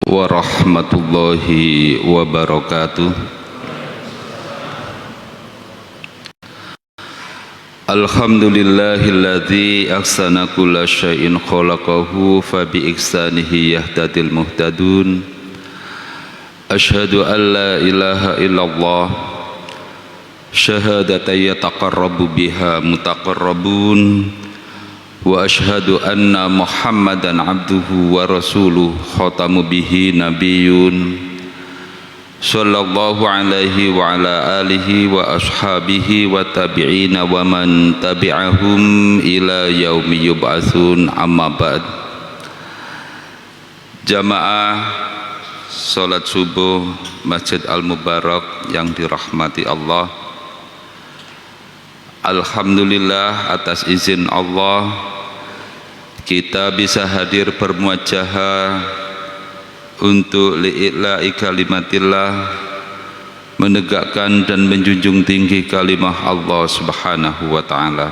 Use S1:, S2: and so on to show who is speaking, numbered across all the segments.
S1: warahmatullahi wabarakatuh. Alhamdulillahilladzi ahsana kulla syai'in khalaqahu fa bi ihsanihi yahtadil muhtadun. Asyhadu an la ilaha illallah syahadatan yataqarrabu biha mutaqarrabun. Wa ashhadu anna Muhammadan abduhu wa rasuluh khatamu bihi nabiyyun sallallahu alaihi wa ala alihi wa ashabihi wa tabi'ina wa man tabi'ahum ila yaumi yub'atsun, amma ba'd. Jamaah salat subuh Masjid Al-Mubarak yang dirahmati Allah, alhamdulillah atas izin Allah kita bisa hadir bermuajahah untuk li'ila'i kalimatillah, menegakkan dan menjunjung tinggi kalimah Allah subhanahu wa ta'ala.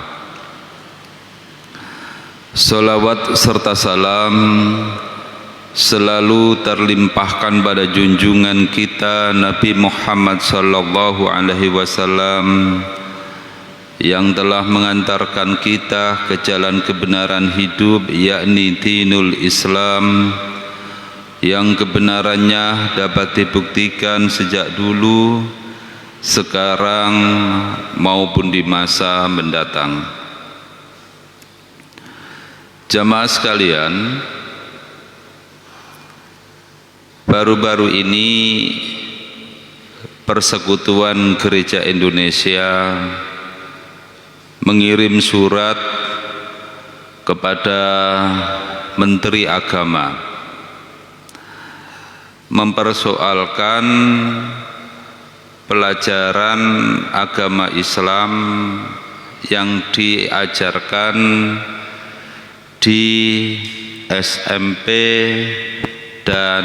S1: Salawat serta salam selalu terlimpahkan pada junjungan kita Nabi Muhammad sallallahu alaihi wasallam yang telah mengantarkan kita ke jalan kebenaran hidup, yakni dinul Islam, yang kebenarannya dapat dibuktikan sejak dulu, sekarang maupun di masa mendatang. Jamaah sekalian, baru-baru ini Persekutuan Gereja Indonesia mengirim surat kepada Menteri Agama mempersoalkan pelajaran agama Islam yang diajarkan di SMP dan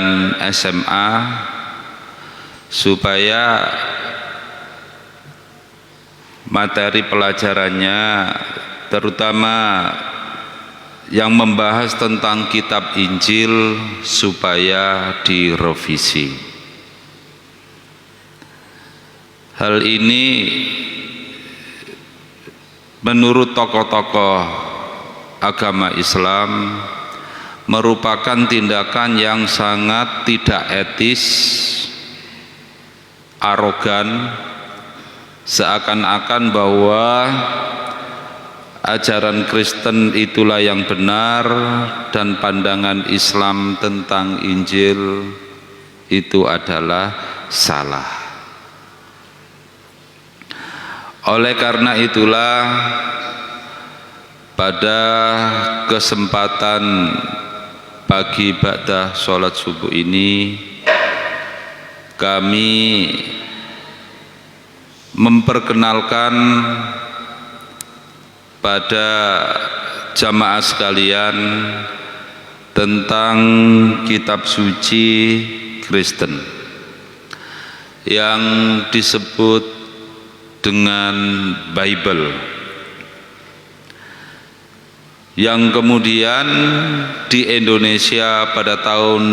S1: SMA supaya materi pelajarannya, terutama yang membahas tentang kitab Injil, supaya direvisi. Hal ini menurut tokoh-tokoh agama Islam merupakan tindakan yang sangat tidak etis, arogan, seakan-akan bahwa ajaran Kristen itulah yang benar dan pandangan Islam tentang Injil itu adalah salah. Oleh karena itulah pada kesempatan pagi ba'da sholat subuh ini kami memperkenalkan pada jamaah sekalian tentang kitab suci Kristen yang disebut dengan Bible, yang kemudian di Indonesia pada tahun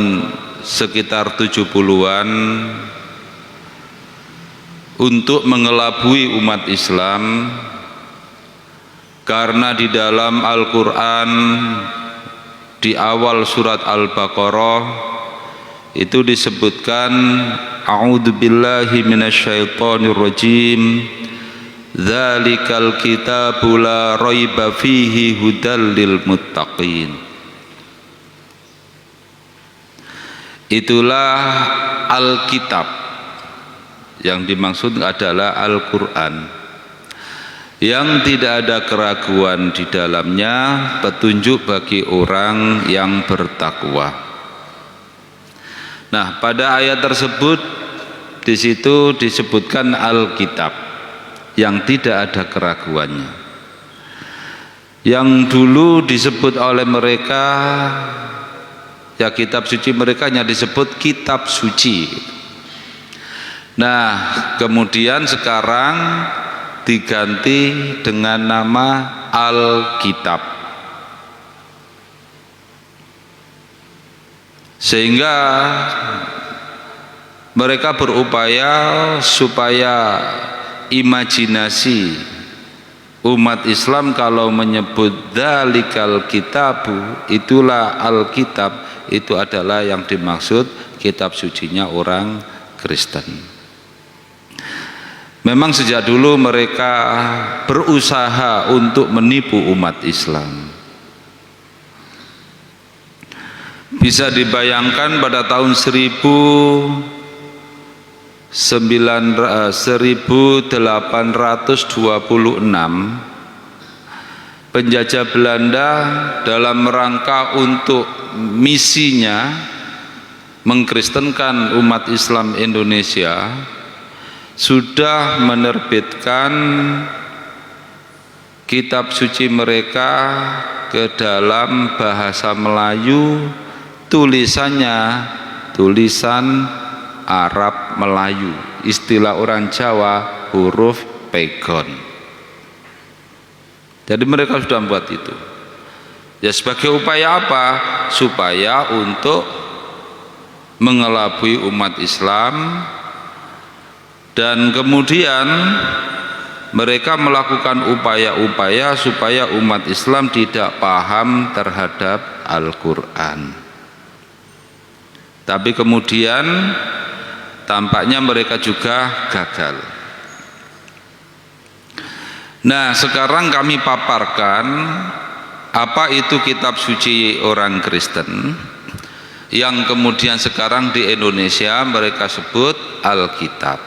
S1: sekitar 70-an untuk mengelabui umat Islam, karena di dalam Al-Quran di awal surat Al-Baqarah itu disebutkan a'udzubillahi minasyaitonirrajim, dzalikal kitabu la raiba fihi hudal lil muttaqin. Itulah Alkitab, yang dimaksud adalah Al-Quran, yang tidak ada keraguan di dalamnya, petunjuk bagi orang yang bertakwa. Nah, pada ayat tersebut di situ disebutkan Alkitab yang tidak ada keraguannya, yang dulu disebut oleh mereka, ya kitab suci mereka hanya disebut kitab suci. Nah, kemudian sekarang diganti dengan nama Alkitab. Sehingga mereka berupaya supaya imajinasi umat Islam kalau menyebut dzalikal kitabu, itulah Alkitab, itu adalah yang dimaksud kitab sucinya orang Kristen. Memang sejak dulu mereka berusaha untuk menipu umat Islam. Bisa dibayangkan pada tahun 1826 penjajah Belanda dalam rangka untuk misinya mengkristenkan umat Islam Indonesia sudah menerbitkan kitab suci mereka ke dalam bahasa Melayu, tulisannya tulisan Arab Melayu, istilah orang Jawa huruf pegon. Jadi mereka sudah membuat itu ya sebagai upaya apa? Supaya untuk mengelabui umat Islam, dan kemudian mereka melakukan upaya-upaya supaya umat Islam tidak paham terhadap Al-Quran. Tapi kemudian tampaknya mereka juga gagal. Nah, sekarang kami paparkan apa itu kitab suci orang Kristen yang kemudian sekarang di Indonesia mereka sebut Alkitab.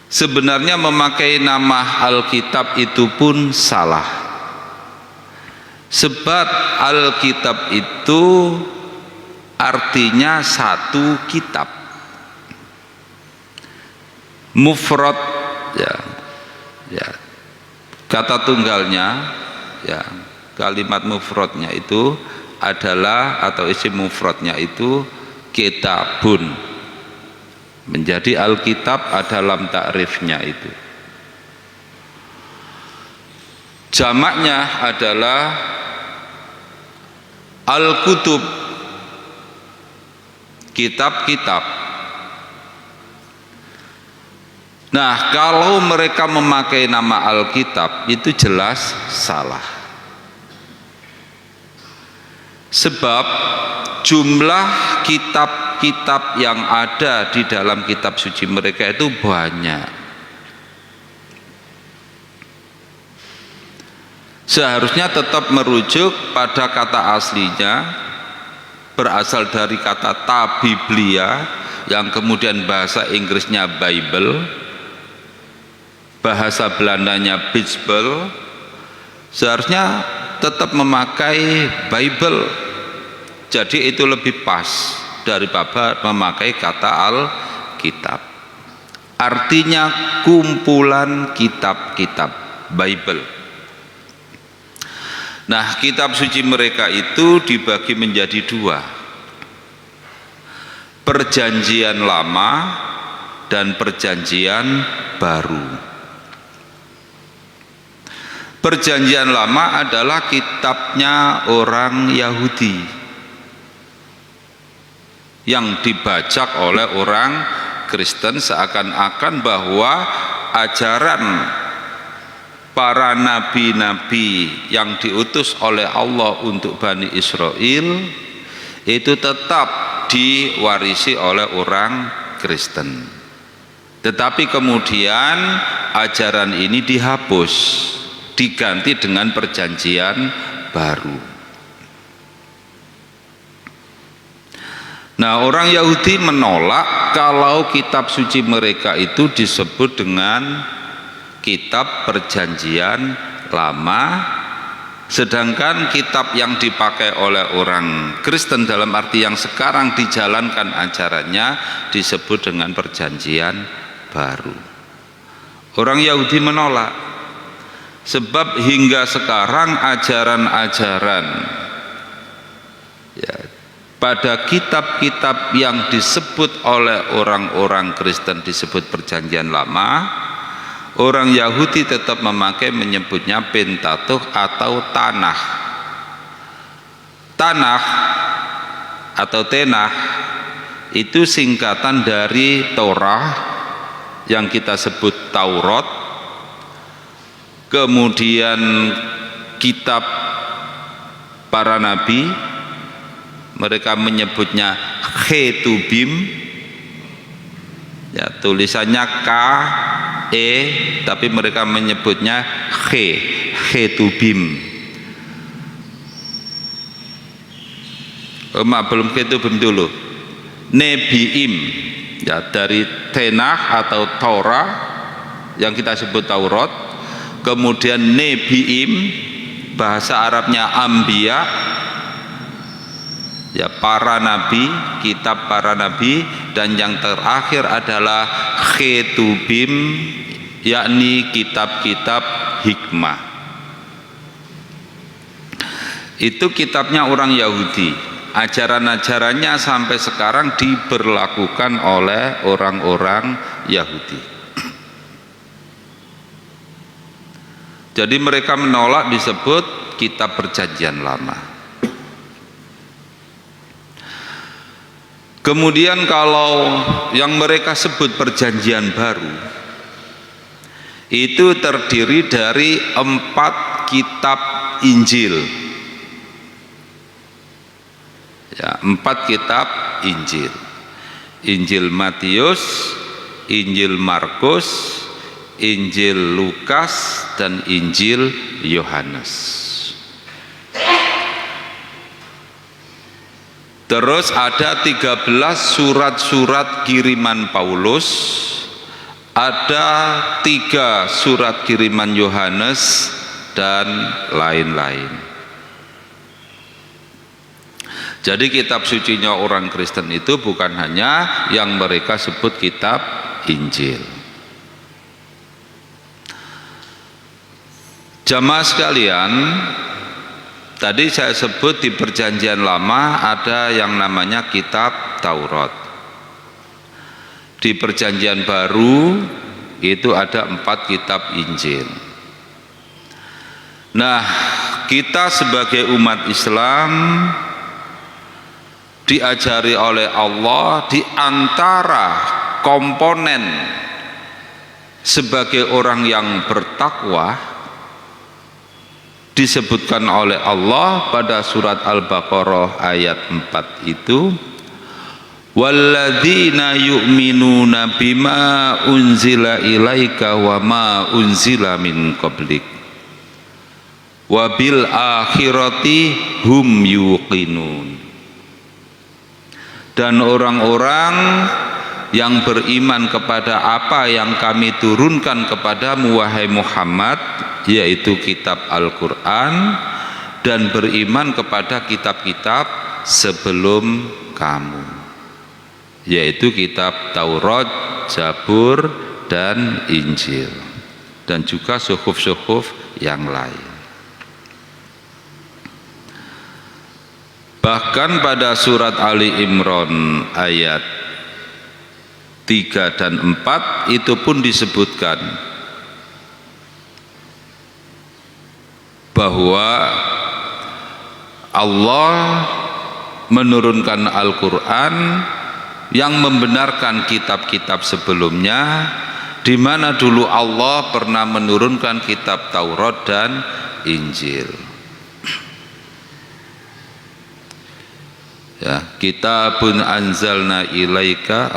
S1: Sebenarnya memakai nama Alkitab itu pun salah, sebab Alkitab itu artinya satu kitab. Mufrad ya, kata tunggalnya ya, kalimat mufradnya itu adalah, atau isim mufradnya itu kitabun. Menjadi Alkitab dalam takrifnya itu. Jamaknya adalah Al-Kutub, kitab-kitab. Nah, kalau mereka memakai nama Alkitab itu jelas salah. Sebab jumlah kitab-kitab yang ada di dalam kitab suci mereka itu banyak. Seharusnya tetap merujuk pada kata aslinya, berasal dari kata tabiblia yang kemudian bahasa Inggrisnya Bible, bahasa Belandanya Bijbel. Seharusnya tetap memakai Bible, jadi itu lebih pas daripada memakai kata Alkitab. Artinya kumpulan kitab-kitab Bible. Nah, kitab suci mereka itu dibagi menjadi dua, Perjanjian Lama dan Perjanjian Baru. Perjanjian Lama adalah kitabnya orang Yahudi yang dibajak oleh orang Kristen, seakan-akan bahwa ajaran para nabi-nabi yang diutus oleh Allah untuk Bani Israel itu tetap diwarisi oleh orang Kristen. Tetapi kemudian ajaran ini dihapus, diganti dengan Perjanjian Baru. Nah, orang Yahudi menolak kalau kitab suci mereka itu disebut dengan kitab Perjanjian Lama, sedangkan kitab yang dipakai oleh orang Kristen dalam arti yang sekarang dijalankan ajarannya disebut dengan Perjanjian Baru. Orang Yahudi menolak, sebab hingga sekarang ajaran-ajaran ya, pada kitab-kitab yang disebut oleh orang-orang Kristen disebut Perjanjian Lama, orang Yahudi tetap memakai menyebutnya Pentateuch atau Tanakh. Tanakh atau Tenah itu singkatan dari Torah yang kita sebut Taurat, kemudian kitab para nabi, mereka menyebutnya Ketubim, ya tulisannya K E tapi mereka menyebutnya Ketubim. Belum Ketubim dulu, Nebiim, ya dari Tenah atau Torah yang kita sebut Taurat, kemudian Nebiim, bahasa Arabnya Ambiya, ya para nabi, kitab para nabi, dan yang terakhir adalah Ketubim, yakni kitab-kitab hikmah. Itu kitabnya orang Yahudi. Ajaran-ajarannya sampai sekarang diberlakukan oleh orang-orang Yahudi. Jadi mereka menolak disebut kitab perjanjian lama. Kemudian kalau yang mereka sebut perjanjian baru, itu terdiri dari 4 kitab Injil. Ya, 4 kitab Injil. Injil Matius, Injil Markus, Injil Lukas, dan Injil Yohanes. Terus ada 13 surat-surat kiriman Paulus, ada 3 surat kiriman Yohanes, dan lain-lain. Jadi kitab sucinya orang Kristen itu bukan hanya yang mereka sebut kitab Injil. Jamaah sekalian, tadi saya sebut di perjanjian lama ada yang namanya kitab Taurat. Di perjanjian baru itu ada 4 kitab Injil. Nah, kita sebagai umat Islam diajari oleh Allah, di antara komponen sebagai orang yang bertakwa disebutkan oleh Allah pada surat Al-Baqarah ayat 4 itu, walladzina yu'minuna bima unzila ilaika wa ma unzila min qablik wa bil akhirati hum yuqinun. Dan orang-orang yang beriman kepada apa yang kami turunkan kepadamu wahai Muhammad, yaitu kitab Al-Quran, dan beriman kepada kitab-kitab sebelum kamu, yaitu kitab Taurat, Zabur, dan Injil, dan juga suhuf-suhuf yang lain. Bahkan pada surat Ali Imran ayat 3 dan 4 itu pun disebutkan bahwa Allah menurunkan Al-Quran yang membenarkan kitab-kitab sebelumnya, di mana dulu Allah pernah menurunkan kitab Taurat dan Injil. Ya, kitabun anzalna ilaika,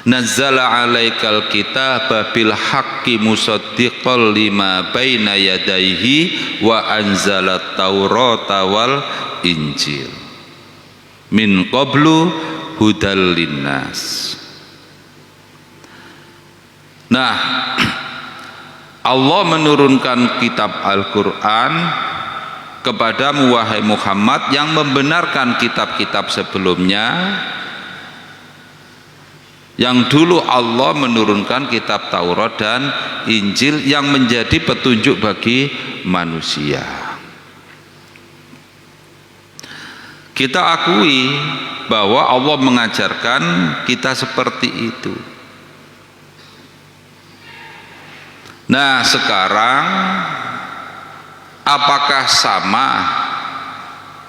S1: nazzala alaikal kitaba bil haqqi musaddiqal lima baina yadayhi wa anzalat taurata wal injil min qablu hudal linnas. Nah, Allah menurunkan kitab Al-Quran kepadamu wahai Muhammad yang membenarkan kitab-kitab sebelumnya, yang dulu Allah menurunkan kitab Taurat dan Injil yang menjadi petunjuk bagi manusia. Kita akui bahwa Allah mengajarkan kita seperti itu. Nah, sekarang apakah sama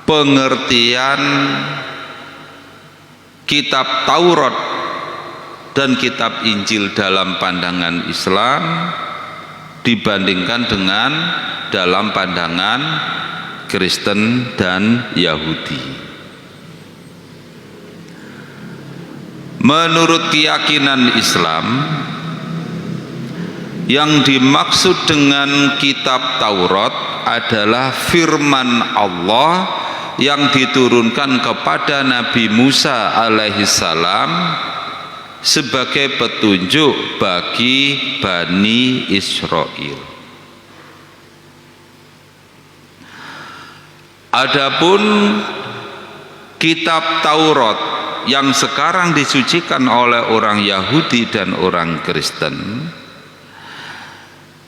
S1: pengertian kitab Taurat dan kitab Injil dalam pandangan Islam dibandingkan dengan dalam pandangan Kristen dan Yahudi. Menurut keyakinan Islam, yang dimaksud dengan kitab Taurat adalah firman Allah yang diturunkan kepada Nabi Musa alaihissalam sebagai petunjuk bagi Bani Israel. Adapun kitab Taurat yang sekarang disucikan oleh orang Yahudi dan orang Kristen,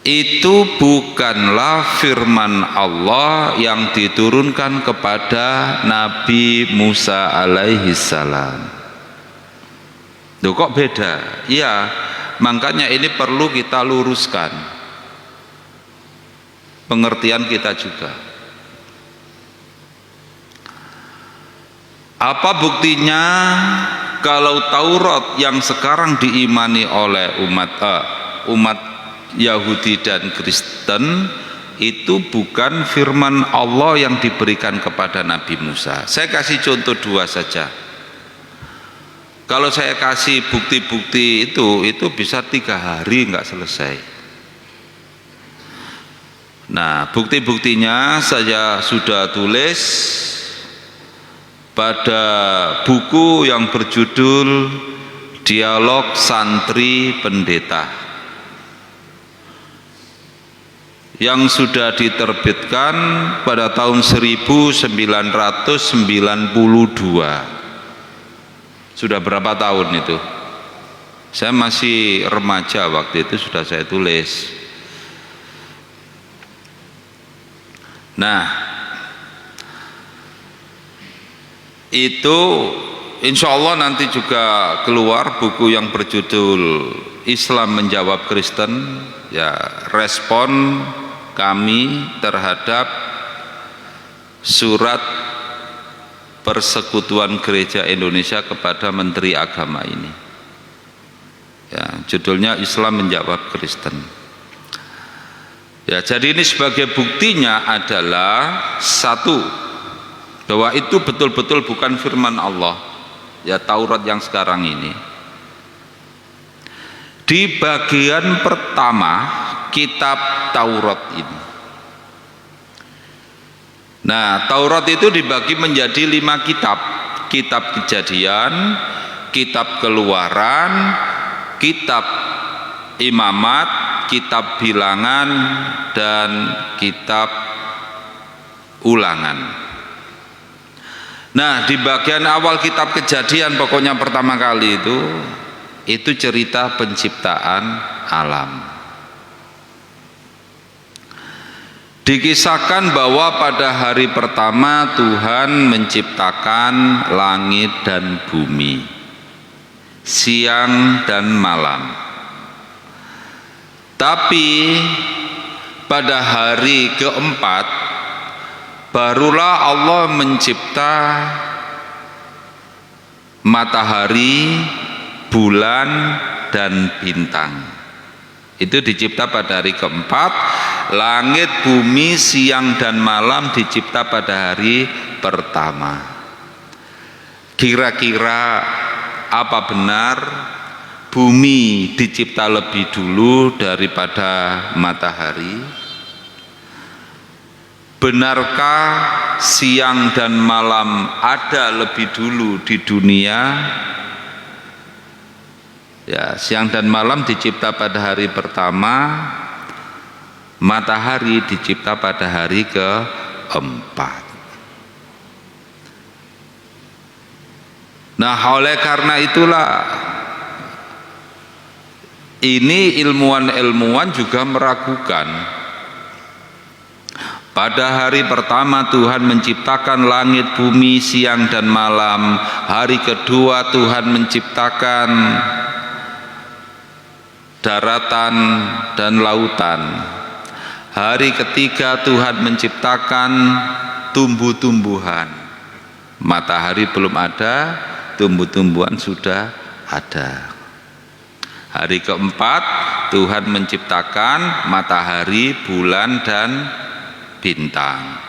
S1: itu bukanlah firman Allah yang diturunkan kepada Nabi Musa alaihissalam. Loh, kok beda? Iya, makanya ini perlu kita luruskan pengertian kita juga. Apa buktinya kalau Taurat yang sekarang diimani oleh umat Yahudi dan Kristen itu bukan firman Allah yang diberikan kepada Nabi Musa? Saya kasih contoh dua saja. Kalau saya kasih bukti-bukti itu bisa 3 hari nggak selesai. Nah, bukti-buktinya saya sudah tulis pada buku yang berjudul Dialog Santri Pendeta yang sudah diterbitkan pada tahun 1992. Sudah berapa tahun itu? Saya masih remaja waktu itu, sudah saya tulis. Nah, itu insya Allah nanti juga keluar buku yang berjudul Islam Menjawab Kristen, ya, respon kami terhadap surat Persekutuan Gereja Indonesia kepada Menteri Agama ini. Ya, judulnya Islam Menjawab Kristen. Ya, jadi ini sebagai buktinya adalah satu, bahwa itu betul-betul bukan firman Allah, ya, Taurat yang sekarang ini. Di bagian pertama kitab Taurat ini, nah, Taurat itu dibagi menjadi 5 kitab. Kitab Kejadian, kitab Keluaran, kitab Imamat, kitab Bilangan, dan kitab Ulangan. Nah, di bagian awal kitab Kejadian, pokoknya pertama kali itu cerita penciptaan alam. Dikisahkan bahwa pada hari pertama Tuhan menciptakan langit dan bumi, siang dan malam. Tapi pada hari keempat barulah Allah mencipta matahari, bulan, dan bintang. Itu dicipta pada hari keempat. Langit, bumi, siang, dan malam dicipta pada hari pertama. Kira-kira apa benar bumi dicipta lebih dulu daripada matahari? Benarkah siang dan malam ada lebih dulu di dunia? Ya, siang dan malam dicipta pada hari pertama, matahari dicipta pada hari keempat. Nah, oleh karena itulah ini ilmuwan-ilmuwan juga meragukan. Pada hari pertama Tuhan menciptakan langit, bumi, siang dan malam. Hari kedua Tuhan menciptakan daratan dan lautan. Hari ketiga Tuhan menciptakan tumbuh-tumbuhan. Matahari belum ada, tumbuh-tumbuhan sudah ada. Hari keempat Tuhan menciptakan matahari, bulan dan bintang.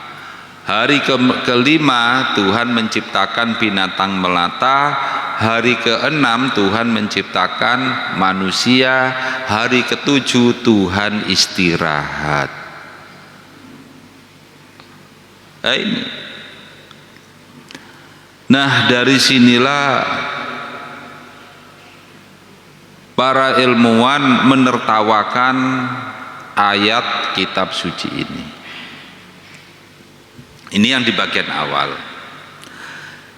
S1: Hari kelima Tuhan menciptakan binatang melata. Hari keenam Tuhan menciptakan manusia. Hari ketujuh Tuhan istirahat. Ini. Nah, dari sinilah para ilmuwan menertawakan ayat kitab suci ini. Ini yang di bagian awal.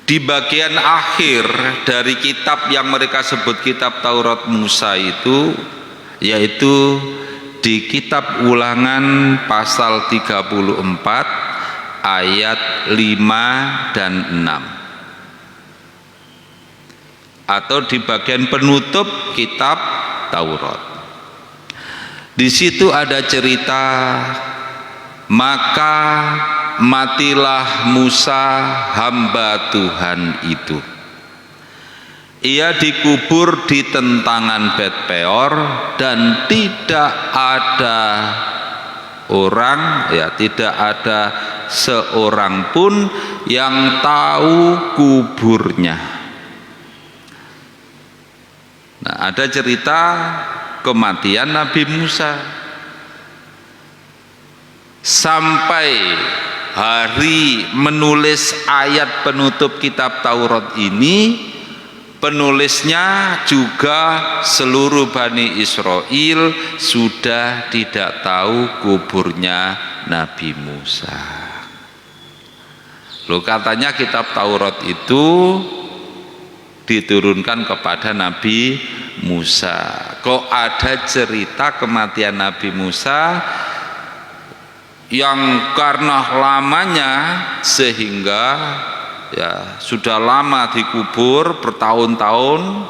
S1: Di bagian akhir dari kitab yang mereka sebut kitab Taurat Musa itu, yaitu di kitab Ulangan pasal 34 ayat 5 dan 6, atau di bagian penutup kitab Taurat. Di situ ada cerita, maka matilah Musa hamba Tuhan itu. Ia dikubur di tentangan Bet Peor dan tidak ada orang, tidak ada seorang pun yang tahu kuburnya. Nah, ada cerita kematian Nabi Musa sampai hari menulis ayat penutup kitab Taurat ini. Penulisnya juga seluruh Bani Israel sudah tidak tahu kuburnya Nabi Musa. Loh, katanya kitab Taurat itu diturunkan kepada Nabi Musa. Kok ada cerita kematian Nabi Musa yang karena lamanya sehingga sudah lama dikubur bertahun-tahun.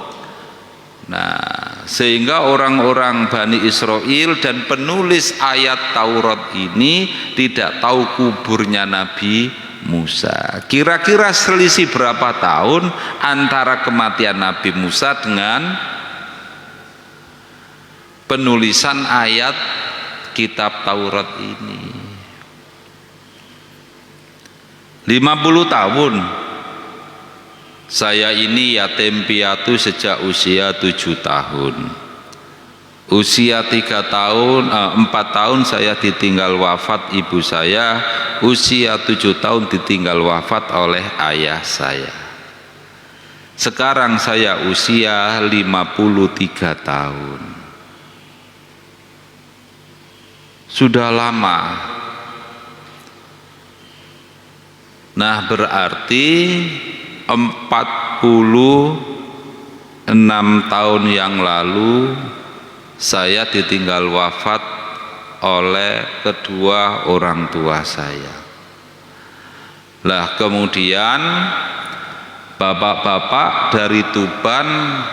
S1: Nah, sehingga orang-orang Bani Israel dan penulis ayat Taurat ini tidak tahu kuburnya Nabi Musa. Kira-kira selisih berapa tahun antara kematian Nabi Musa dengan penulisan ayat kitab Taurat ini? 50 tahun. Saya ini yatim piatu sejak usia 7 tahun. Usia 4 tahun saya ditinggal wafat ibu saya. Usia 7 tahun ditinggal wafat oleh ayah saya. Sekarang saya usia 53 tahun. Sudah lama. Nah, berarti 46 tahun yang lalu saya ditinggal wafat oleh kedua orang tua saya. Lah, kemudian bapak-bapak dari Tuban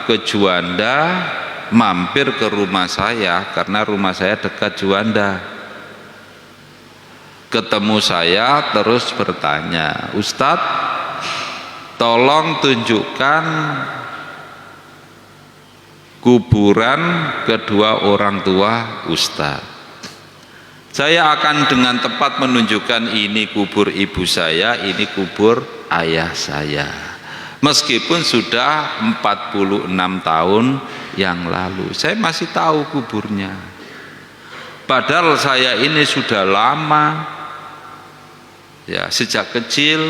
S1: ke Juanda mampir ke rumah saya karena rumah saya dekat Juanda. Ketemu saya terus bertanya, Ustadz, tolong tunjukkan kuburan kedua orang tua Ustadz. Saya akan dengan tepat menunjukkan ini kubur ibu saya, ini kubur ayah saya. Meskipun sudah 46 tahun yang lalu, saya masih tahu kuburnya. Padahal saya ini sudah lama, sejak kecil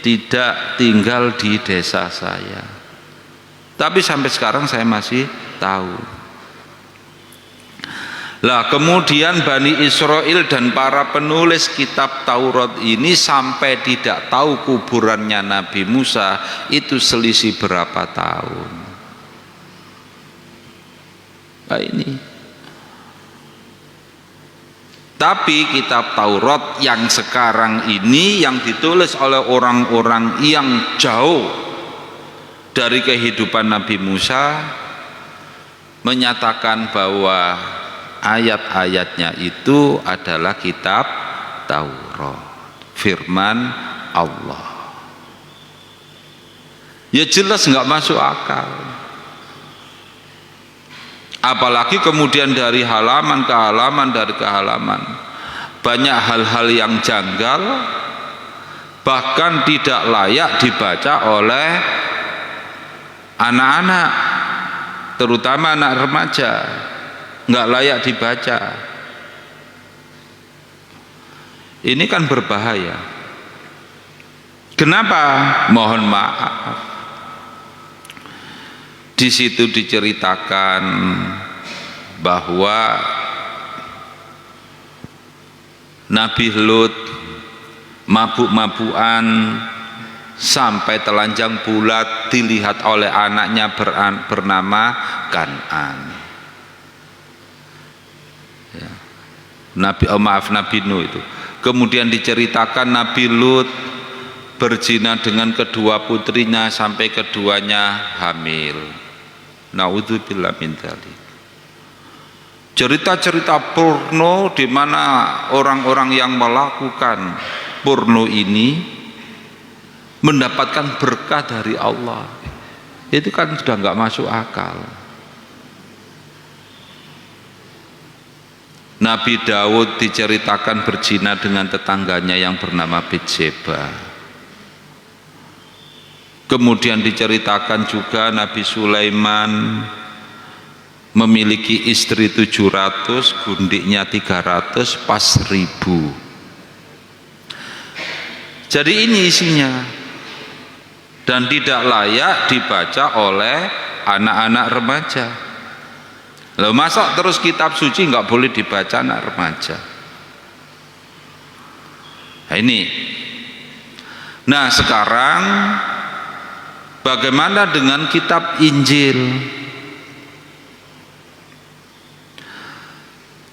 S1: tidak tinggal di desa saya, tapi sampai sekarang saya masih tahu. Lah, kemudian Bani Israel dan para penulis kitab Taurat ini sampai tidak tahu kuburannya Nabi Musa, itu selisih berapa tahun? Nah, ini. Tapi kitab Taurat yang sekarang ini yang ditulis oleh orang-orang yang jauh dari kehidupan Nabi Musa menyatakan bahwa ayat-ayatnya itu adalah kitab Taurat. firman Allah. Ya jelas nggak masuk akal. Apalagi kemudian dari halaman ke halaman, dari ke halaman, banyak hal-hal yang janggal, bahkan tidak layak dibaca oleh anak-anak, terutama anak remaja, nggak layak dibaca. Ini kan berbahaya. Kenapa? Mohon maaf. Di situ diceritakan bahwa Nabi Lut mabuk-mabukan sampai telanjang bulat dilihat oleh anaknya bernama Kan'an. Ya. Nabi Nuh itu. Kemudian diceritakan Nabi Lut berzina dengan kedua putrinya sampai keduanya hamil. Naudzubillah min dzalik. Cerita-cerita porno di mana orang-orang yang melakukan porno ini mendapatkan berkah dari Allah. Itu kan sudah nggak masuk akal. Nabi Daud diceritakan berzina dengan tetangganya yang bernama Betseba. Kemudian diceritakan juga Nabi Sulaiman memiliki istri 700, gundiknya 300, pas 1000. Jadi ini isinya, dan tidak layak dibaca oleh anak-anak remaja. Loh, masa terus kitab suci nggak boleh dibaca anak remaja? Nah ini. Nah sekarang bagaimana dengan kitab Injil?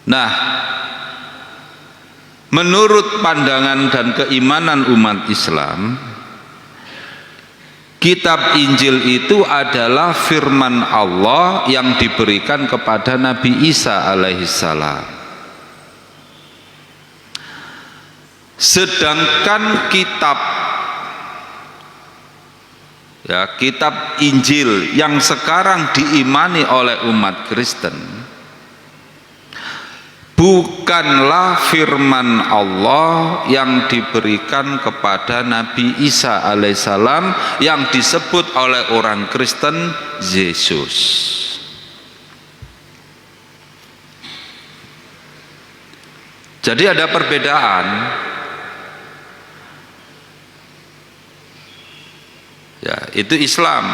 S1: Nah, menurut pandangan dan keimanan umat Islam, kitab Injil itu adalah firman Allah yang diberikan kepada Nabi Isa alaihissalam. Sedangkan kitab Injil yang sekarang diimani oleh umat Kristen bukanlah firman Allah yang diberikan kepada Nabi Isa alaihissalam yang disebut oleh orang Kristen Yesus. Jadi ada perbedaan. Ya, itu Islam.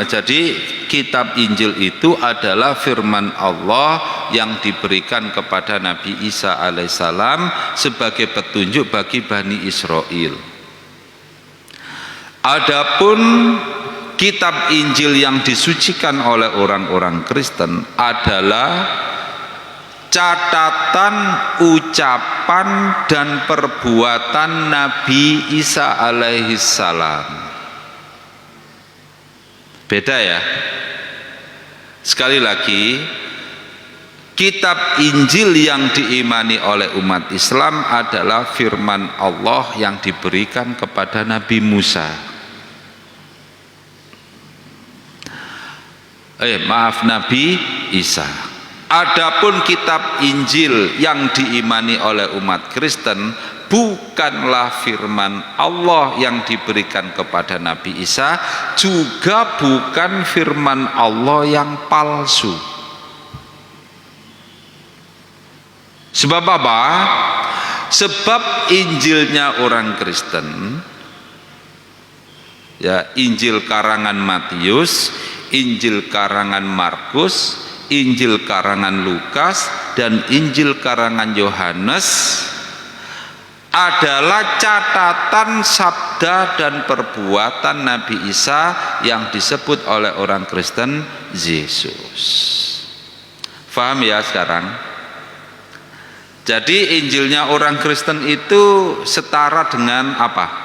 S1: Jadi kitab Injil itu adalah firman Allah yang diberikan kepada Nabi Isa alaihissalam sebagai petunjuk bagi Bani Israel. Adapun kitab Injil yang disucikan oleh orang-orang Kristen adalah catatan ucapan dan perbuatan Nabi Isa alaihissalam. Beda ya. Sekali lagi, kitab Injil yang diimani oleh umat Islam adalah firman Allah yang diberikan kepada Nabi Musa. Nabi Isa. Adapun kitab Injil yang diimani oleh umat Kristen bukanlah firman Allah yang diberikan kepada Nabi Isa, juga bukan firman Allah yang palsu. Sebab apa? Sebab Injilnya orang Kristen, ya, Injil karangan Matius, Injil karangan Markus, Injil karangan Lukas, dan Injil karangan Yohanes adalah catatan sabda dan perbuatan Nabi Isa yang disebut oleh orang Kristen Yesus. Faham ya sekarang? Jadi Injilnya orang Kristen itu setara dengan apa?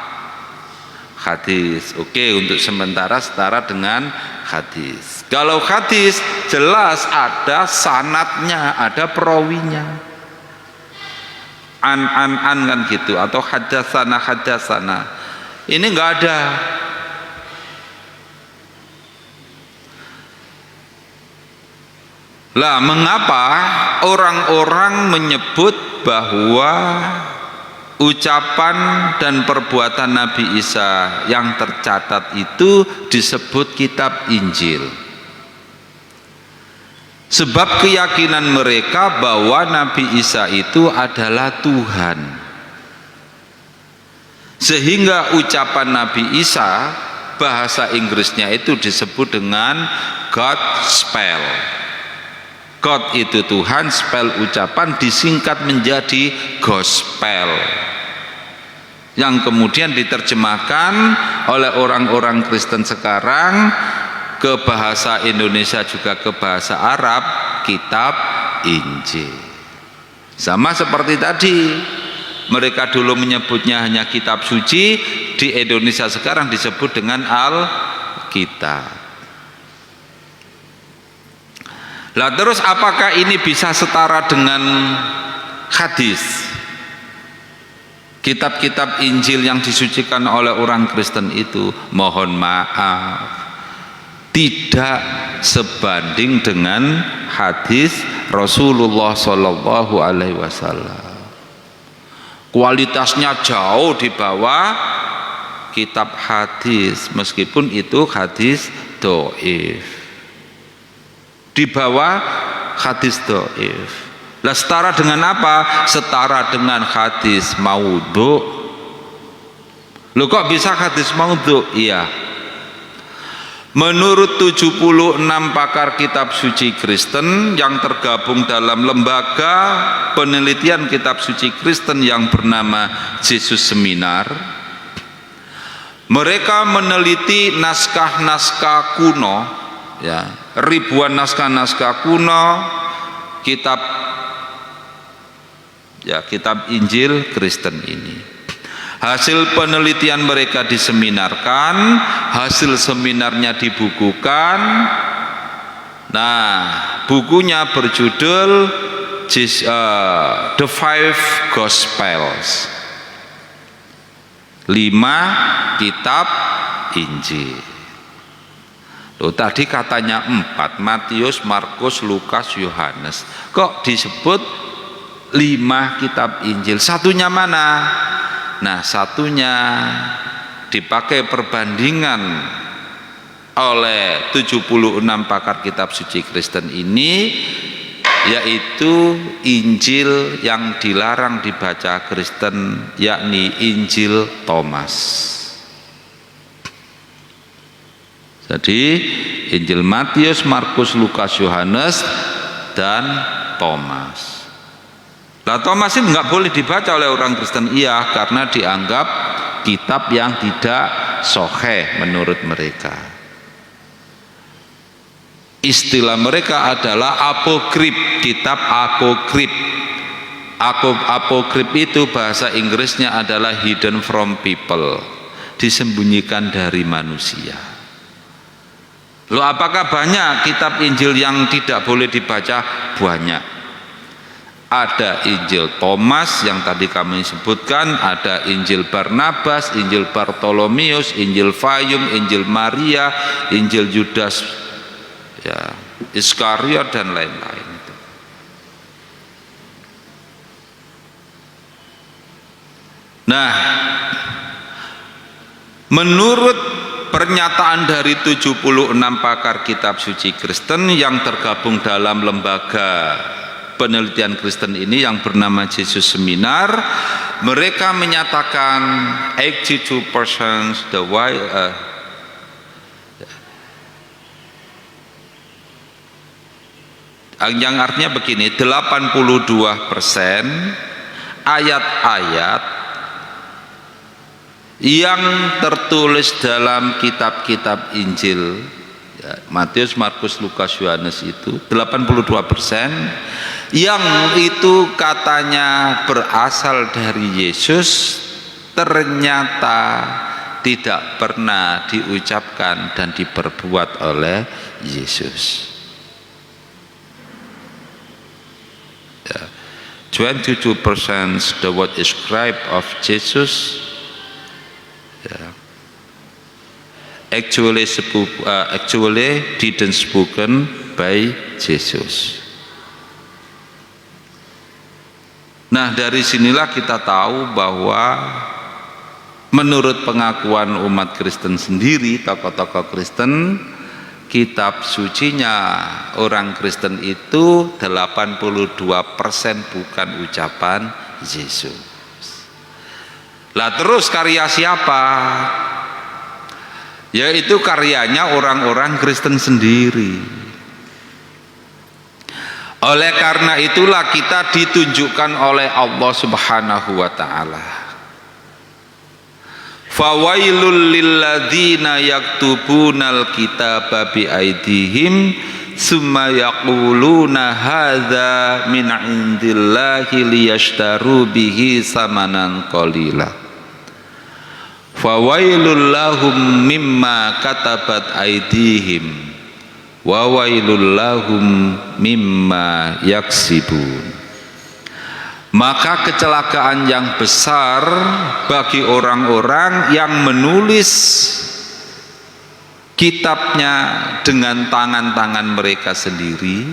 S1: Hadis. Oke, untuk sementara setara dengan hadis. Kalau hadis jelas ada sanadnya, ada perawinya. an kan gitu, atau hadatsana. Ini enggak ada. Lah mengapa orang-orang menyebut bahwa ucapan dan perbuatan Nabi Isa yang tercatat itu disebut kitab Injil? Sebab keyakinan mereka bahwa Nabi Isa itu adalah Tuhan. Sehingga ucapan Nabi Isa bahasa Inggrisnya itu disebut dengan Gospel. God itu Tuhan, spell ucapan disingkat menjadi gospel, yang kemudian diterjemahkan oleh orang-orang Kristen sekarang ke bahasa Indonesia juga ke bahasa Arab, kitab Injil. Sama seperti tadi, mereka dulu menyebutnya hanya kitab suci, di Indonesia sekarang disebut dengan Alkitab. Lah terus apakah ini bisa setara dengan hadis? Kitab-kitab Injil yang disucikan oleh orang Kristen itu, mohon maaf, tidak sebanding dengan hadis Rasulullah Shallallahu Alaihi Wasallam. Kualitasnya jauh di bawah kitab hadis, meskipun itu hadis dhaif. Di bawah hadis dhaif. Lah setara dengan apa? Setara dengan hadis maudhu. Loh kok bisa hadis maudhu? Iya. Menurut 76 pakar kitab suci Kristen yang tergabung dalam lembaga penelitian kitab suci Kristen yang bernama Jesus Seminar, mereka meneliti naskah-naskah kuno, ya, ribuan naskah-naskah kuno, kitab Injil Kristen ini. Hasil penelitian mereka diseminarkan, hasil seminarnya dibukukan. Nah, bukunya berjudul The Five Gospels, 5 kitab Injil. Loh, tadi katanya 4, Matius, Markus, Lukas, Yohanes. Kok disebut 5 kitab Injil? Satunya mana? Nah, satunya dipakai perbandingan oleh 76 pakar kitab suci Kristen ini, yaitu Injil yang dilarang dibaca Kristen, yakni Injil Thomas. Jadi Injil Matius, Markus, Lukas, Yohanes, dan Thomas. Nah, Thomas ini nggak boleh dibaca oleh orang Kristen, iya, karena dianggap kitab yang tidak sahih menurut mereka. Istilah mereka adalah apokrip, kitab apokrip. Apokrip itu bahasa Inggrisnya adalah hidden from people, disembunyikan dari manusia. Loh, apakah banyak kitab Injil yang tidak boleh dibaca? Banyak. Ada Injil Thomas yang tadi kami sebutkan, ada Injil Barnabas, Injil Bartolomeus, Injil Fayum, Injil Maria, Injil Judas, ya, Iskariot, dan lain-lain. Nah, menurut pernyataan dari 76 pakar kitab suci Kristen yang tergabung dalam lembaga penelitian Kristen ini yang bernama Jesus Seminar, mereka menyatakan 82% yang artinya begini, 82% ayat-ayat yang tertulis dalam kitab-kitab Injil, ya, Matius, Markus, Lukas, Yohanes, itu 82% yang itu katanya berasal dari Yesus, ternyata tidak pernah diucapkan dan diperbuat oleh Yesus. Ya. 22% the word describe of Jesus actually didn't spoken by Jesus. Nah, dari sinilah kita tahu bahwa menurut pengakuan umat Kristen sendiri, tokoh-tokoh Kristen, kitab sucinya orang Kristen itu 82% bukan ucapan Yesus. Lah terus karya siapa? Yaitu karyanya orang-orang Kristen sendiri. Oleh karena itulah kita ditunjukkan oleh Allah Subhanahu wa taala. Fawailul lilladzina yaktubunal kitaba bi aidihim summa yaquluna hadza min indillahi liyashtaru bihi samanan qalila. Fawailul lahum mimma katabat aidihim wa wailul lahum mimma yaksibun. Maka kecelakaan yang besar bagi orang-orang yang menulis kitabnya dengan tangan-tangan mereka sendiri.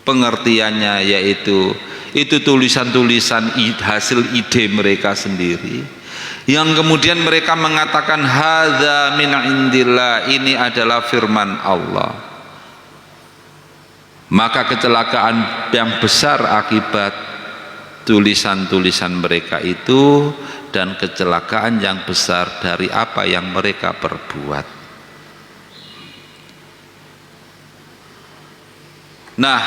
S1: Pengertiannya yaitu itu tulisan-tulisan hasil ide mereka sendiri, yang kemudian mereka mengatakan hadza min indillah, ini adalah firman Allah. Maka kecelakaan yang besar akibat tulisan-tulisan mereka itu, dan kecelakaan yang besar dari apa yang mereka perbuat. Nah,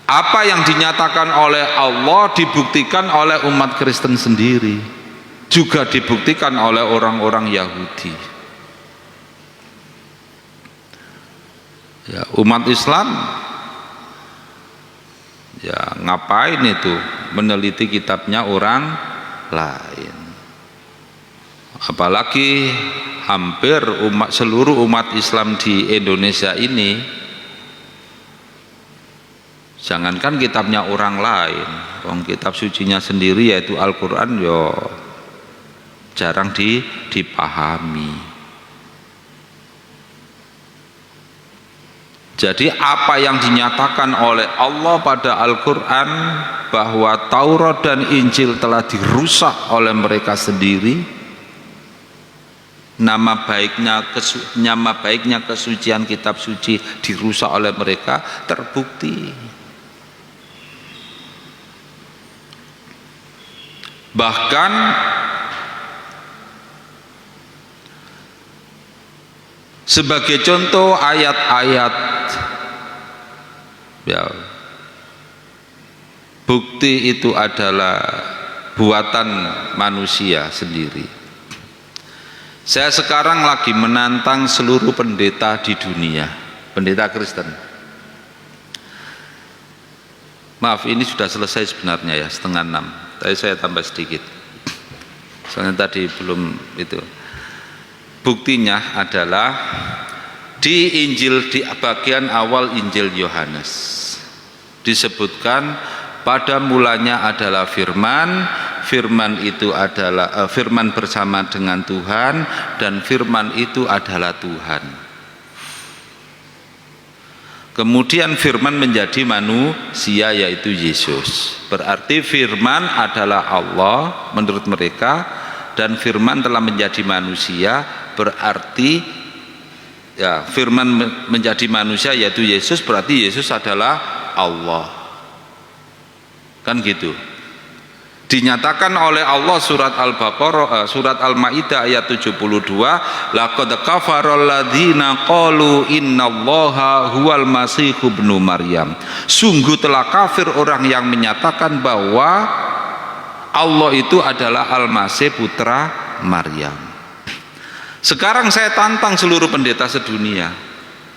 S1: apa yang dinyatakan oleh Allah dibuktikan oleh umat Kristen sendiri, juga dibuktikan oleh orang-orang Yahudi. Ya, umat Islam ya ngapain itu meneliti kitabnya orang lain? Apalagi hampir seluruh umat Islam di Indonesia ini, jangankan kitabnya orang lain, kitab sucinya sendiri yaitu Al-Quran jarang dipahami. Jadi apa yang dinyatakan oleh Allah pada Al-Quran bahwa Taurat dan Injil telah dirusak oleh mereka sendiri, nama baiknya kesucian kitab suci dirusak oleh mereka, terbukti. Bahkan sebagai contoh ayat-ayat bukti itu adalah buatan manusia sendiri. Saya sekarang lagi menantang seluruh pendeta di dunia, pendeta Kristen. Maaf, ini sudah selesai sebenarnya ya, 5:30. Tadi saya tambah sedikit, soalnya tadi belum itu. Buktinya adalah di Injil, di bagian awal Injil Yohanes disebutkan pada mulanya adalah firman, firman itu adalah firman bersama dengan Tuhan, dan firman itu adalah Tuhan. Kemudian firman menjadi manusia yaitu Yesus. Berarti firman adalah Allah menurut mereka, dan firman telah menjadi manusia, berarti ya firman menjadi manusia yaitu Yesus, berarti Yesus adalah Allah. Kan gitu. Dinyatakan oleh Allah surat Al-Baqarah, surat Al-Maidah ayat 72, laqad kafaral ladzina qalu innallaha huwal masih ibnu Maryam. Sungguh telah kafir orang yang menyatakan bahwa Allah itu adalah Al-Masih putra Maryam. Sekarang saya tantang seluruh pendeta sedunia,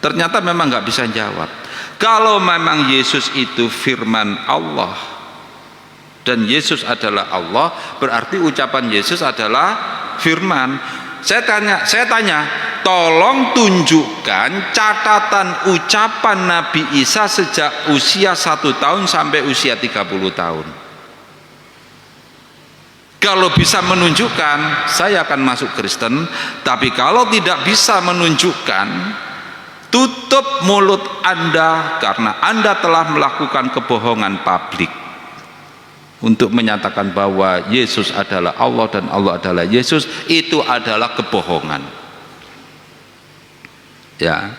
S1: ternyata memang nggak bisa jawab. Kalau memang Yesus itu firman Allah dan Yesus adalah Allah, berarti ucapan Yesus adalah firman. Saya tanya, tolong tunjukkan catatan ucapan Nabi Isa sejak usia 1 tahun sampai usia 30 tahun. Kalau bisa menunjukkan, saya akan masuk Kristen. Tapi kalau tidak bisa menunjukkan, tutup mulut Anda, karena Anda telah melakukan kebohongan publik untuk menyatakan bahwa Yesus adalah Allah dan Allah adalah Yesus. Itu adalah kebohongan, ya.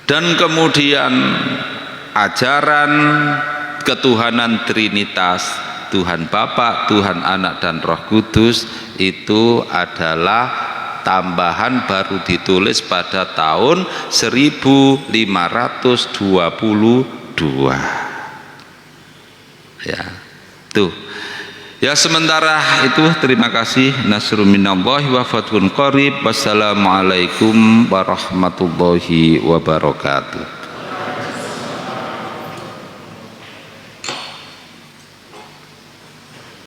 S1: Dan kemudian ajaran ketuhanan Trinitas, Tuhan Bapa, Tuhan Anak dan Roh Kudus, itu adalah tambahan baru ditulis pada tahun 1522. Ya, tuh. Ya, sementara itu terima kasih. Nasrun minallahi wa fathun qarib. Wassalamualaikum warahmatullahi wabarakatuh.